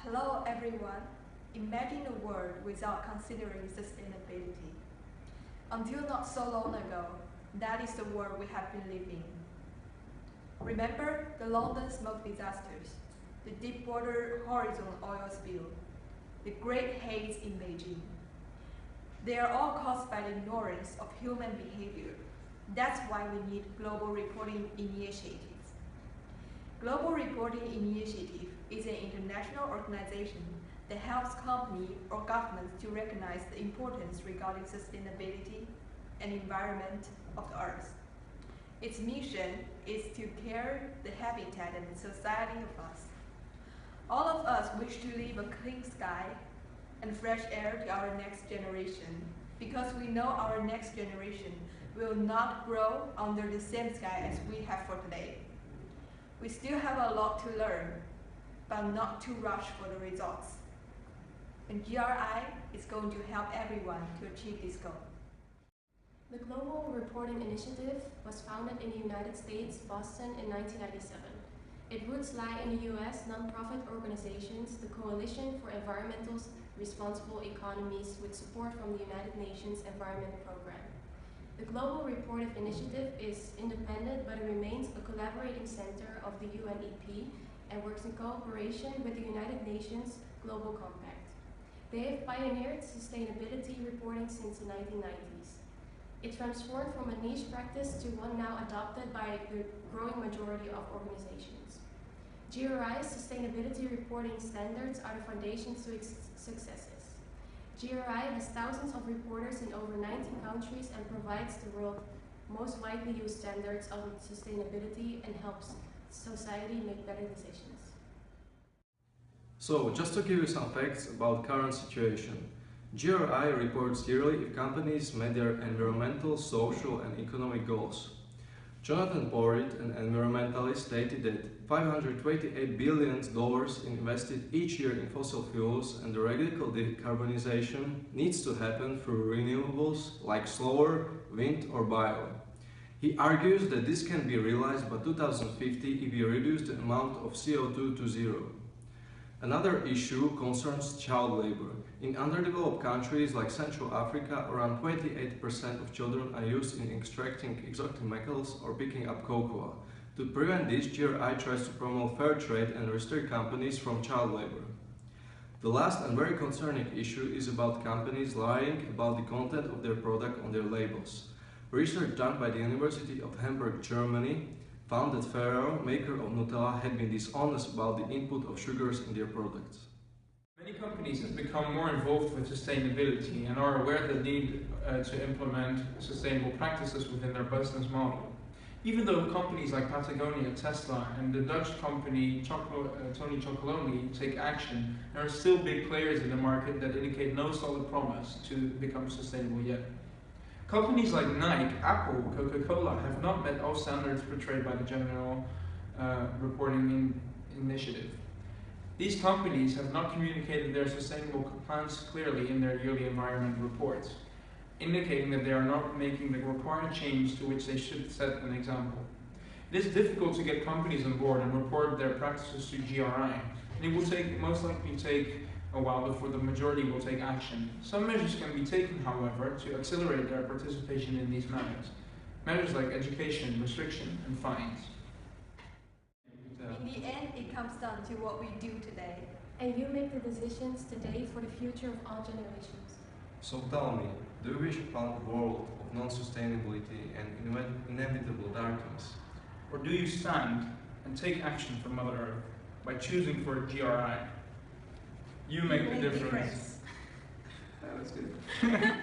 Hello everyone. Imagine a world without considering sustainability. Until not so long ago, that is the world we have been living. Remember the London smoke disasters, the Deepwater Horizon oil spill, the Great Haze in Beijing. They are all caused by the ignorance of human behavior. That's why we need global reporting initiatives. Global Reporting Initiative is an international organization that helps companies or governments to recognize the importance regarding sustainability and environment of the earth. Its mission is to care the habitat and the society of us. All of us wish to leave a clean sky and fresh air to our next generation because we know our next generation will not grow under the same sky as we have for today. We still have a lot to learn, but not to rush for the results. And GRI is going to help everyone to achieve this goal. The Global Reporting Initiative was founded in the United States, Boston, in 1997. Its roots lie in the US nonprofit organizations, the Coalition for Environmental Responsible Economies, with support from the United Nations Environment Programme. The Global Reporting Initiative is independent, but it remains a collaborating center of the UNEP and works in cooperation with the United Nations Global Compact. They have pioneered sustainability reporting since the 1990s. It transformed from a niche practice to one now adopted by the growing majority of organizations. GRI's sustainability reporting standards are the foundations to its successes. GRI has thousands of reporters in over 90 countries and provides the world's most widely used standards on sustainability and helps society make better decisions. So, just to give you some facts about current situation. GRI reports yearly if companies met their environmental, social and economic goals. Jonathan Porritt, an environmentalist, stated that $528 billion invested each year in fossil fuels, and the radical decarbonization needs to happen through renewables like solar, wind or bio. He argues that this can be realized by 2050 if we reduce the amount of CO2 to zero. Another issue concerns child labor. In underdeveloped countries like Central Africa, around 28% of children are used in extracting exotic metals or picking up cocoa. To prevent this, GRI tries to promote fair trade and restrict companies from child labor. The last and very concerning issue is about companies lying about the content of their product on their labels. Research done by the University of Hamburg, Germany, found that Ferrero, maker of Nutella, had been dishonest about the input of sugars in their products. Many companies have become more involved with sustainability and are aware of the need to implement sustainable practices within their business model. Even though companies like Patagonia, Tesla and the Dutch company Tony Chocolonely take action, there are still big players in the market that indicate no solid promise to become sustainable yet. Companies like Nike, Apple, Coca-Cola have not met all standards portrayed by the General Reporting Initiative. These companies have not communicated their sustainable plans clearly in their yearly environment reports, indicating that they are not making the required change to which they should set an example. It is difficult to get companies on board and report their practices to GRI, and it will most likely take a while before the majority will take action. Some measures can be taken, however, to accelerate their participation in these matters. Measures like education, restriction, and fines. In the end, it comes down to what we do today. And you make the decisions today for the future of all generations. So tell me, do you wish upon a world of non-sustainability and inevitable darkness? Or do you stand and take action for Mother Earth by choosing for GRI? You make the difference. That was good.